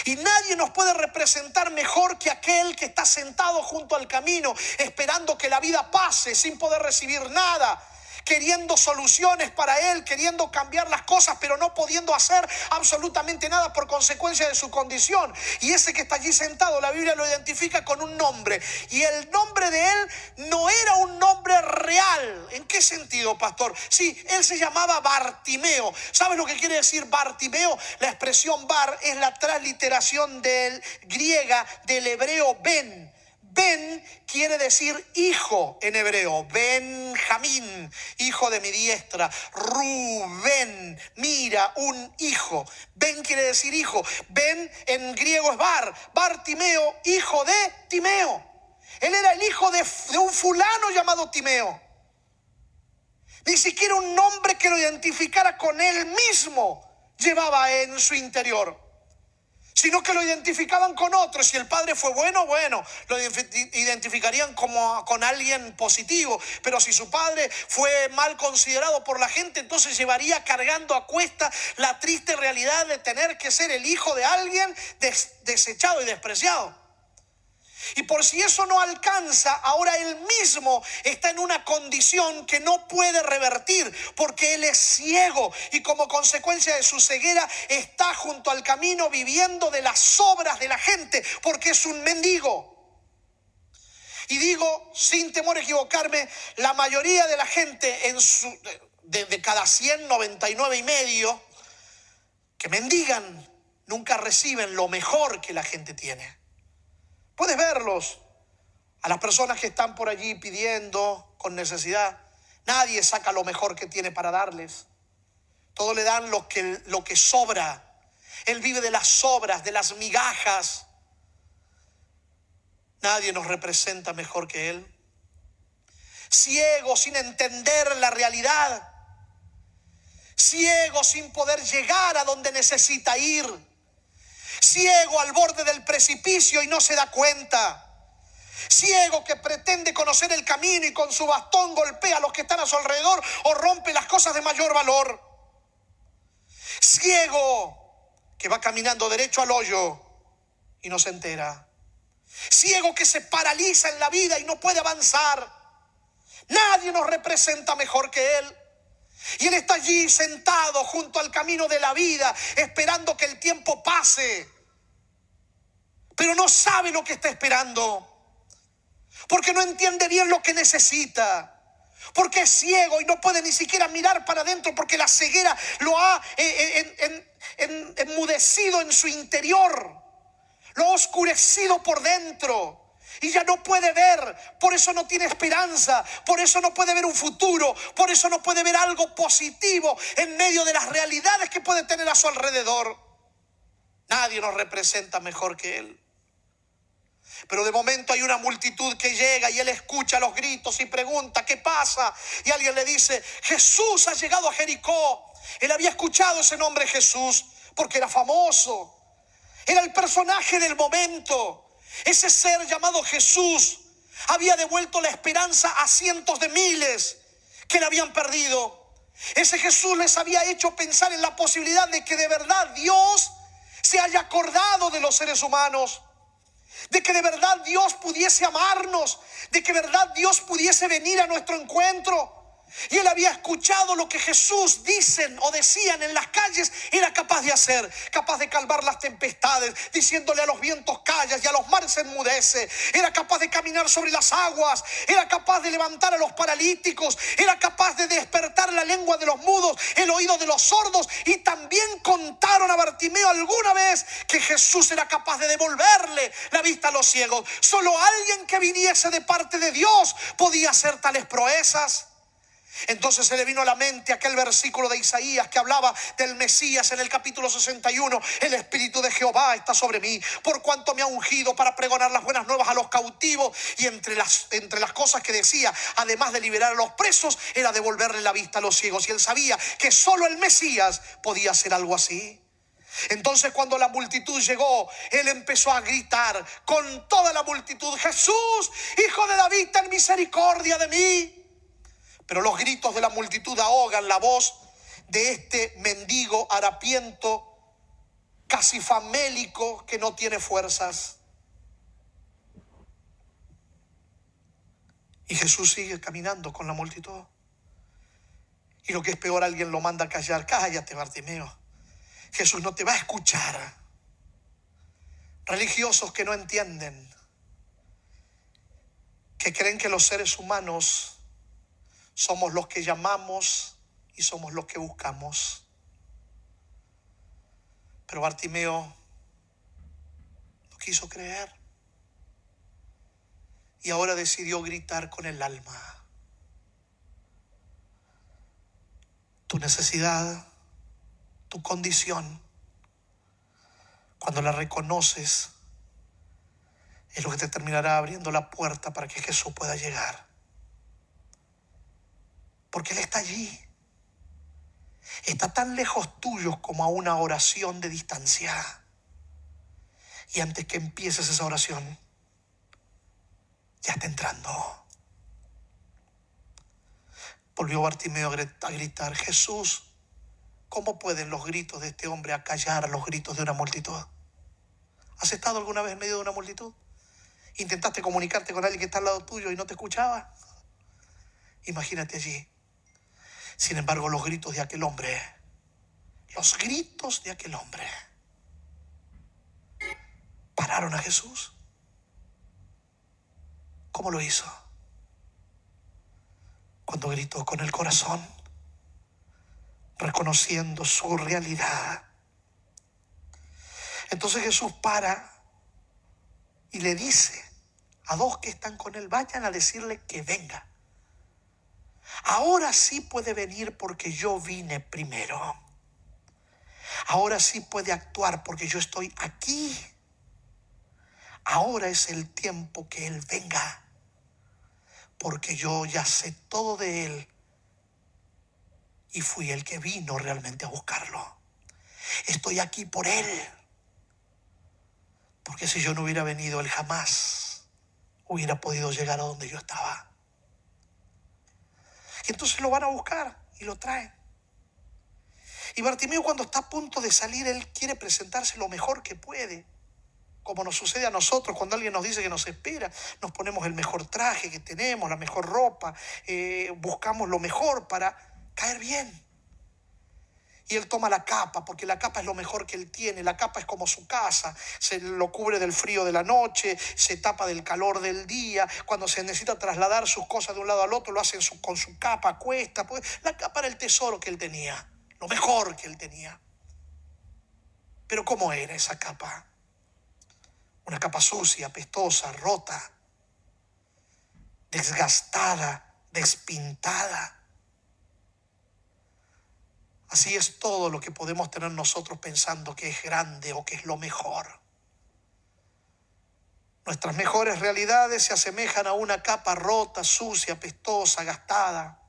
Speaker 1: Y nadie nos puede representar mejor que aquel que está sentado junto al camino, esperando que la vida pase sin poder recibir nada, queriendo soluciones para él, queriendo cambiar las cosas, pero no pudiendo hacer absolutamente nada por consecuencia de su condición. Y ese que está allí sentado, la Biblia lo identifica con un nombre. Y el nombre de él no era un nombre real. ¿En qué sentido, pastor? Sí, él se llamaba Bartimeo. ¿Sabes lo que quiere decir Bartimeo? La expresión bar es la transliteración griega del hebreo ben. Ben quiere decir hijo en hebreo. Benjamín, hijo de mi diestra. Rubén, mira, un hijo. Ben quiere decir hijo. Ben en griego es bar. Bartimeo, hijo de Timeo. Él era el hijo de un fulano llamado Timeo. Ni siquiera un nombre que lo identificara con él mismo llevaba en su interior, sino que lo identificaban con otros. Si el padre fue bueno, lo identificarían como con alguien positivo. Pero si su padre fue mal considerado por la gente, entonces llevaría cargando a cuesta la triste realidad de tener que ser el hijo de alguien desechado y despreciado. Y por si eso no alcanza, ahora él mismo está en una condición que no puede revertir, porque él es ciego y como consecuencia de su ceguera está junto al camino viviendo de las obras de la gente, porque es un mendigo. Y digo, sin temor a equivocarme, la mayoría de la gente de cada 100, 99,5 que mendigan nunca reciben lo mejor que la gente tiene. Puedes verlos, a las personas que están por allí pidiendo con necesidad. Nadie saca lo mejor que tiene para darles. Todo le dan lo que sobra. Él vive de las sobras, de las migajas. Nadie nos representa mejor que él. Ciego sin entender la realidad. Ciego sin poder llegar a donde necesita ir. Ciego al borde del precipicio y no se da cuenta. Ciego que pretende conocer el camino y con su bastón golpea a los que están a su alrededor o rompe las cosas de mayor valor. Ciego que va caminando derecho al hoyo y no se entera. Ciego que se paraliza en la vida y no puede avanzar. Nadie nos representa mejor que él. Y él está allí sentado junto al camino de la vida, esperando que el tiempo pase. Pero no sabe lo que está esperando. Porque no entiende bien lo que necesita. Porque es ciego y no puede ni siquiera mirar para adentro, porque la ceguera lo ha enmudecido en su interior. Lo ha oscurecido por dentro. Y ya no puede ver, por eso no tiene esperanza, por eso no puede ver un futuro, por eso no puede ver algo positivo en medio de las realidades que puede tener a su alrededor. Nadie nos representa mejor que él. Pero de momento hay una multitud que llega y él escucha los gritos y pregunta, ¿qué pasa? Y alguien le dice, Jesús ha llegado a Jericó. Él había escuchado ese nombre Jesús porque era famoso. Era el personaje del momento. Ese ser llamado Jesús había devuelto la esperanza a cientos de miles que la habían perdido. Ese Jesús les había hecho pensar en la posibilidad de que de verdad Dios se haya acordado de los seres humanos, de que de verdad Dios pudiese amarnos, de que de verdad Dios pudiese venir a nuestro encuentro. Y él había escuchado lo que Jesús dicen o decían en las calles, era capaz de hacer, capaz de calmar las tempestades, diciéndole a los vientos callas y a los mares se enmudece. Era capaz de caminar sobre las aguas, era capaz de levantar a los paralíticos, era capaz de despertar la lengua de los mudos, el oído de los sordos. Y también contaron a Bartimeo alguna vez que Jesús era capaz de devolverle la vista a los ciegos. Solo alguien que viniese de parte de Dios podía hacer tales proezas. Entonces se le vino a la mente aquel versículo de Isaías que hablaba del Mesías en el capítulo 61. El Espíritu de Jehová está sobre mí, por cuanto me ha ungido para pregonar las buenas nuevas a los cautivos. Y entre las cosas que decía, además de liberar a los presos, era devolverle la vista a los ciegos. Y él sabía que solo el Mesías podía hacer algo así. Entonces cuando la multitud llegó, él empezó a gritar con toda la multitud, Jesús, Hijo de David, ten misericordia de mí. Pero los gritos de la multitud ahogan la voz de este mendigo harapiento, casi famélico, que no tiene fuerzas. Y Jesús sigue caminando con la multitud. Y lo que es peor, alguien lo manda a callar. Cállate, Bartimeo. Jesús no te va a escuchar. Religiosos que no entienden, que creen que los seres humanos somos los que llamamos y somos los que buscamos. Pero Bartimeo no quiso creer y ahora decidió gritar con el alma. Tu necesidad, tu condición, cuando la reconoces, es lo que te terminará abriendo la puerta para que Jesús pueda llegar. Porque Él está allí. Está tan lejos tuyo como a una oración de distancia. Y antes que empieces esa oración, ya está entrando. Volvió Bartimeo a gritar, Jesús, ¿cómo pueden los gritos de este hombre acallar los gritos de una multitud? ¿Has estado alguna vez en medio de una multitud? Intentaste comunicarte con alguien que está al lado tuyo y no te escuchaba. Imagínate allí. Sin embargo, los gritos de aquel hombre pararon a Jesús. ¿Cómo lo hizo? Cuando gritó con el corazón, reconociendo su realidad. Entonces Jesús para y le dice a dos que están con él: vayan a decirle que venga. Ahora sí puede venir porque yo vine primero. Ahora sí puede actuar porque yo estoy aquí. Ahora es el tiempo que él venga, porque yo ya sé todo de él y fui el que vino realmente a buscarlo. Estoy aquí por él, porque si yo no hubiera venido, él jamás hubiera podido llegar a donde yo estaba. Y entonces lo van a buscar y lo traen. Y Bartimeo, cuando está a punto de salir, él quiere presentarse lo mejor que puede. Como nos sucede a nosotros cuando alguien nos dice que nos espera, nos ponemos el mejor traje que tenemos, la mejor ropa, buscamos lo mejor para caer bien. Y él toma la capa, porque la capa es lo mejor que él tiene. La capa es como su casa, se lo cubre del frío de la noche, se tapa del calor del día. Cuando se necesita trasladar sus cosas de un lado al otro, lo hacen con su capa a cuesta. La capa era el tesoro que él tenía, lo mejor que él tenía. Pero ¿cómo era esa capa? Una capa sucia, apestosa, rota, desgastada, despintada. Así es todo lo que podemos tener nosotros pensando que es grande o que es lo mejor. Nuestras mejores realidades se asemejan a una capa rota, sucia, apestosa, gastada.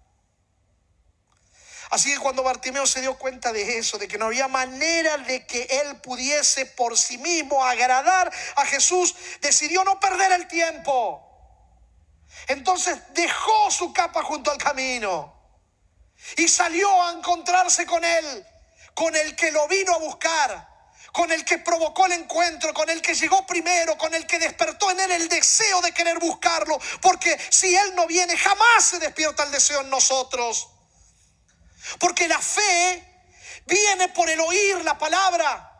Speaker 1: Así que cuando Bartimeo se dio cuenta de eso, de que no había manera de que él pudiese por sí mismo agradar a Jesús, decidió no perder el tiempo. Entonces dejó su capa junto al camino y salió a encontrarse con él, con el que lo vino a buscar, con el que provocó el encuentro, con el que llegó primero, con el que despertó en él el deseo de querer buscarlo, porque si él no viene, jamás se despierta el deseo en nosotros. Porque la fe viene por el oír la palabra.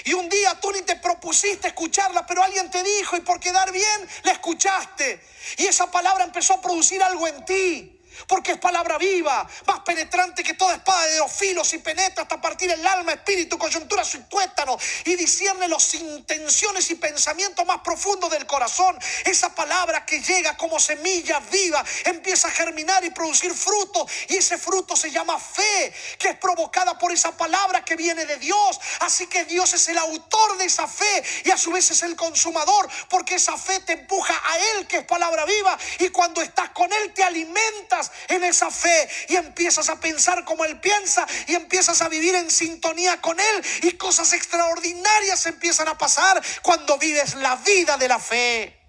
Speaker 1: Y un día tú ni te propusiste escucharla, pero alguien te dijo y por quedar bien la escuchaste. Y esa palabra empezó a producir algo en ti. Porque es palabra viva, más penetrante que toda espada de 2 filos y penetra hasta partir el alma, espíritu, coyuntura y tuétano y discierne las intenciones y pensamientos más profundos del corazón. Esa palabra que llega como semilla viva empieza a germinar y producir fruto, y ese fruto se llama fe, que es provocada por esa palabra que viene de Dios. Así que Dios es el autor de esa fe y a su vez es el consumador, porque esa fe te empuja a Él, que es palabra viva, y cuando estás con Él te alimentas en esa fe y empiezas a pensar como Él piensa y empiezas a vivir en sintonía con Él, y cosas extraordinarias empiezan a pasar cuando vives la vida de la fe.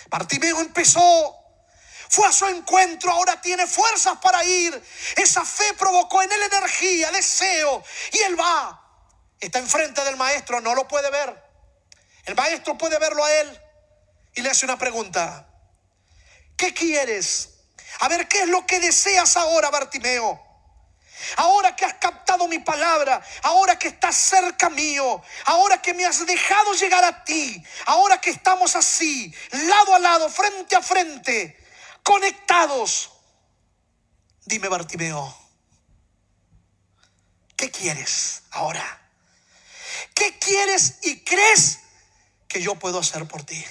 Speaker 1: Bartimeo empezó, fue a su encuentro, ahora tiene fuerzas para ir. Esa fe provocó en él energía, deseo, y él va. Está enfrente del maestro, no lo puede ver. El maestro puede verlo a él y le hace una pregunta: ¿qué quieres? A ver, ¿qué es lo que deseas ahora, Bartimeo? Ahora que has captado mi palabra, ahora que estás cerca mío, ahora que me has dejado llegar a ti, ahora que estamos así, lado a lado, frente a frente, conectados. Dime, Bartimeo, ¿qué quieres ahora? ¿Qué quieres y crees que yo puedo hacer por ti?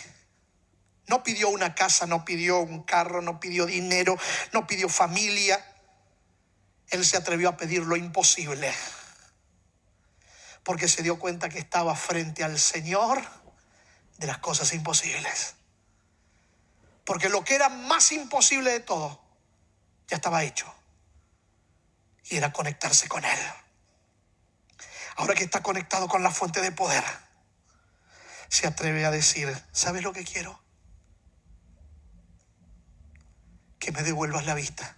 Speaker 1: No pidió una casa, no pidió un carro, no pidió dinero, no pidió familia. Él se atrevió a pedir lo imposible, porque se dio cuenta que estaba frente al Señor de las cosas imposibles. Porque lo que era más imposible de todo ya estaba hecho, y era conectarse con Él. Ahora que está conectado con la fuente de poder, se atreve a decir: ¿sabes lo que quiero? Que me devuelvas la vista.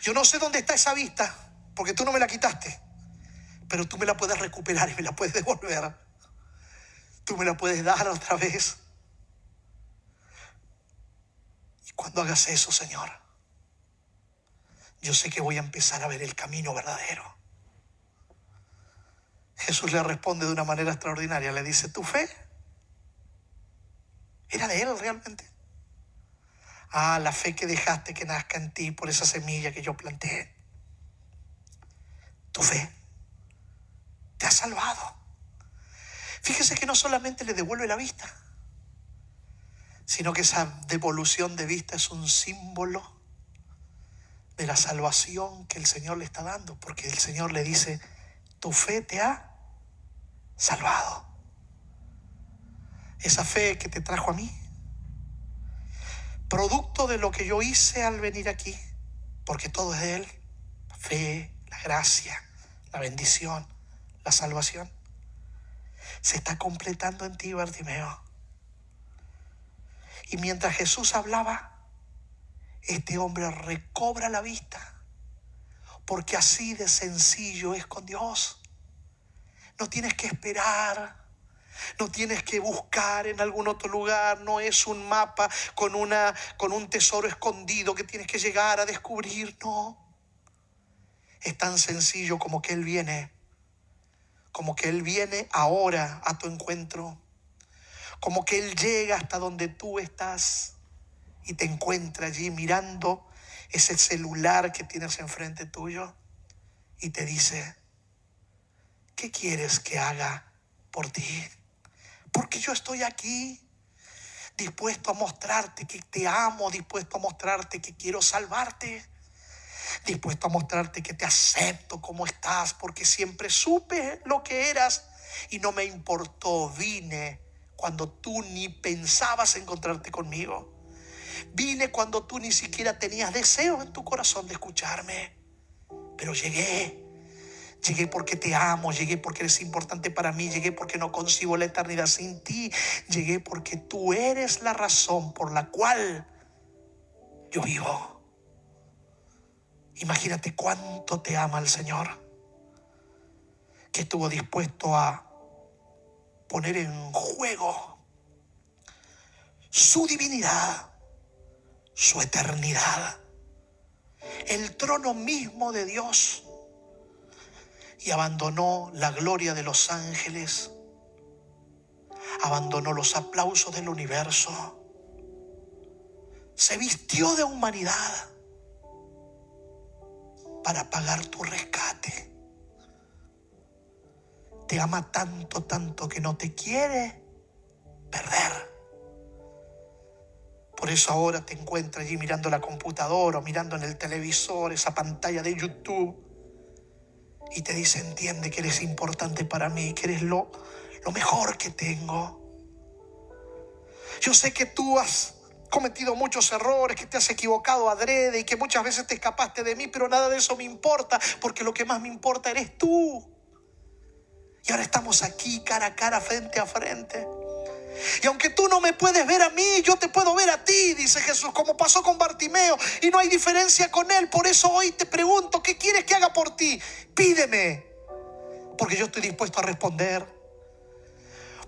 Speaker 1: Yo no sé dónde está esa vista, porque tú no me la quitaste, pero tú me la puedes recuperar y me la puedes devolver. Tú me la puedes dar otra vez. Y cuando hagas eso, Señor, yo sé que voy a empezar a ver el camino verdadero. Jesús le responde de una manera extraordinaria. Le dice, ¿tu fe era de Él realmente? La fe que dejaste que nazca en ti por esa semilla que yo planté. Tu fe te ha salvado. Fíjese que no solamente le devuelve la vista, sino que esa devolución de vista es un símbolo de la salvación que el Señor le está dando, porque el Señor le dice, tu fe te ha salvado. Esa fe que te trajo a mí, producto de lo que yo hice al venir aquí, porque todo es de Él, la fe, la gracia, la bendición, la salvación, se está completando en ti, Bartimeo. Y mientras Jesús hablaba, este hombre recobra la vista, porque así de sencillo es con Dios. No tienes que esperar, no tienes que buscar en algún otro lugar, no es un mapa con un tesoro escondido que tienes que llegar a descubrir, no. Es tan sencillo como que Él viene ahora a tu encuentro, como que Él llega hasta donde tú estás y te encuentra allí mirando ese celular que tienes enfrente tuyo y te dice, ¿qué quieres que haga por ti? Porque yo estoy aquí dispuesto a mostrarte que te amo, dispuesto a mostrarte que quiero salvarte, dispuesto a mostrarte que te acepto como estás, porque siempre supe lo que eras y no me importó. Vine cuando tú ni pensabas encontrarte conmigo. Vine cuando tú ni siquiera tenías deseo en tu corazón de escucharme. Pero llegué porque te amo, llegué porque eres importante para mí, llegué porque no concibo la eternidad sin ti, llegué porque tú eres la razón por la cual yo vivo. Imagínate cuánto te ama el Señor, que estuvo dispuesto a poner en juego su divinidad, su eternidad, el trono mismo de Dios, y abandonó la gloria de los ángeles, abandonó los aplausos del universo, se vistió de humanidad para pagar tu rescate. Te ama tanto, tanto que no te quiere perder. Por eso ahora te encuentras allí mirando la computadora o mirando en el televisor esa pantalla de YouTube y te dice, entiende que eres importante para mí, que eres lo mejor que tengo. Yo sé que tú has cometido muchos errores, que te has equivocado adrede y que muchas veces te escapaste de mí, pero nada de eso me importa, porque lo que más me importa eres tú. Y ahora estamos aquí cara a cara, frente a frente. Y aunque tú no me puedes ver a mí, yo te puedo ver a ti, dice Jesús, como pasó con Bartimeo, y no hay diferencia con él. Por eso hoy te pregunto, ¿qué quieres que haga por ti? Pídeme, porque yo estoy dispuesto a responder.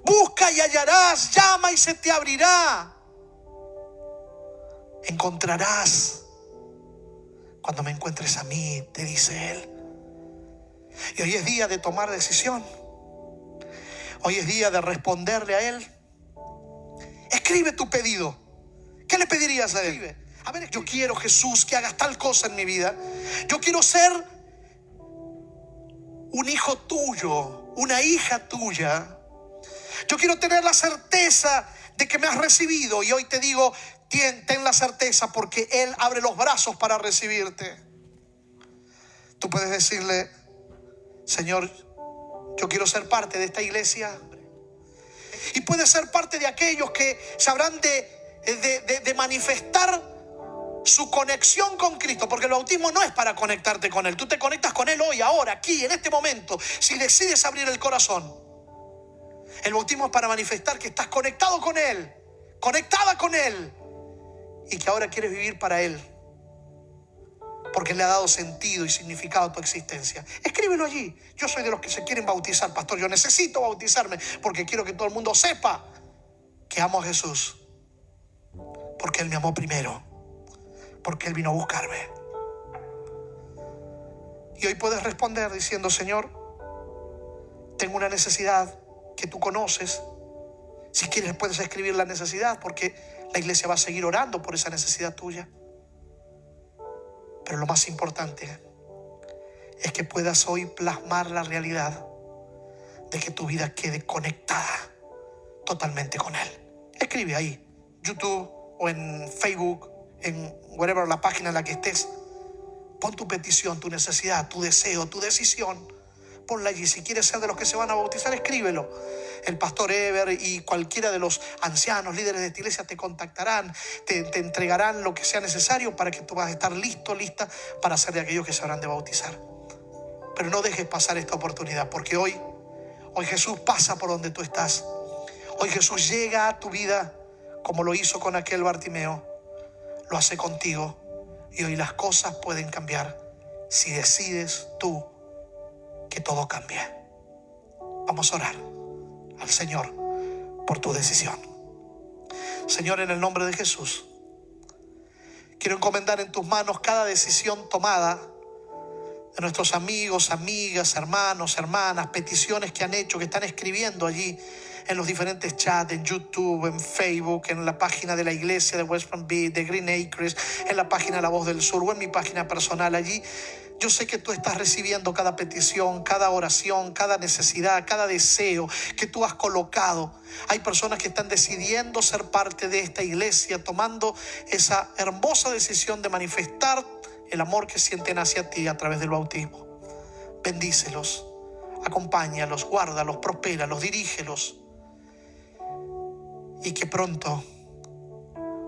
Speaker 1: Busca y hallarás, llama y se te abrirá. Encontrarás cuando me encuentres a mí, te dice Él. Y hoy es día de tomar decisión. Hoy es día de responderle a Él. Escribe tu pedido. ¿Qué le pedirías a Él? A ver, yo quiero, Jesús, que hagas tal cosa en mi vida. Yo quiero ser un hijo tuyo, una hija tuya. Yo quiero tener la certeza de que me has recibido. Y hoy te digo, ten la certeza, porque Él abre los brazos para recibirte. Tú puedes decirle, Señor, yo quiero ser parte de esta iglesia. Y puedes ser parte de aquellos que sabrán de manifestar su conexión con Cristo, porque el bautismo no es para conectarte con Él. Tú te conectas con Él hoy, ahora, aquí, en este momento, si decides abrir el corazón. El bautismo es para manifestar que estás conectado con Él, conectada con Él, y que ahora quieres vivir para Él. porque le ha dado sentido y significado a tu existencia. Escríbelo allí. Yo soy de los que se quieren bautizar, pastor. Yo necesito bautizarme porque quiero que todo el mundo sepa que amo a Jesús, porque Él me amó primero, porque Él vino a buscarme. Y hoy puedes responder diciendo: Señor, tengo una necesidad que tú conoces. Si quieres puedes escribir la necesidad, porque la iglesia va a seguir orando por esa necesidad tuya. Pero lo más importante es que puedas hoy plasmar la realidad de que tu vida quede conectada totalmente con Él. Escribe ahí, YouTube o en Facebook, en whatever, la página en la que estés. Pon tu petición, tu necesidad, tu deseo, tu decisión. Ponla allí. Si quieres ser de los que se van a bautizar, escríbelo. El pastor Ever y cualquiera de los ancianos, líderes de esta iglesia te contactarán, te entregarán lo que sea necesario para que tú vas a estar listo, lista para ser de aquellos que se habrán de bautizar. Pero no dejes pasar esta oportunidad, porque hoy Jesús pasa por donde tú estás. Hoy Jesús llega a tu vida como lo hizo con aquel Bartimeo. Lo hace contigo. Y hoy las cosas pueden cambiar si decides tú que todo cambie. Vamos a orar al Señor por tu decisión. Señor, en el nombre de Jesús, quiero encomendar en tus manos cada decisión tomada de nuestros amigos, amigas, hermanos, hermanas, peticiones que han hecho, que están escribiendo allí en los diferentes chats, en YouTube, en Facebook, en la página de la iglesia de West Palm Beach, de Green Acres, en la página de La Voz del Sur o en mi página personal. Allí yo sé que tú estás recibiendo cada petición, cada oración, cada necesidad, cada deseo que tú has colocado. Hay personas que están decidiendo ser parte de esta iglesia, tomando esa hermosa decisión de manifestar el amor que sienten hacia ti a través del bautismo. Bendícelos, acompáñalos, guárdalos, prospéralos, dirígelos. Y que pronto,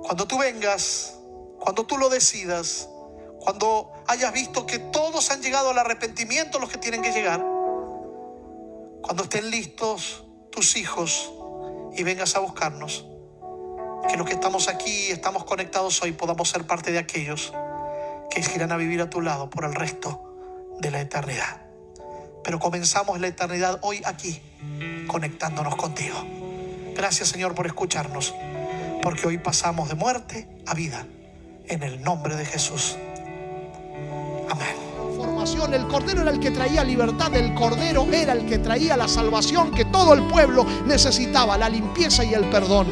Speaker 1: cuando tú vengas, cuando tú lo decidas, cuando hayas visto que todos han llegado al arrepentimiento, los que tienen que llegar, cuando estén listos tus hijos y vengas a buscarnos, que los que estamos aquí, estamos conectados hoy, podamos ser parte de aquellos que irán a vivir a tu lado por el resto de la eternidad. Pero comenzamos la eternidad hoy aquí, conectándonos contigo. Gracias, Señor, por escucharnos, porque hoy pasamos de muerte a vida, en el nombre de Jesús. Amén. El Cordero era el que traía libertad, el Cordero era el que traía la salvación que todo el pueblo necesitaba, la limpieza y el perdón.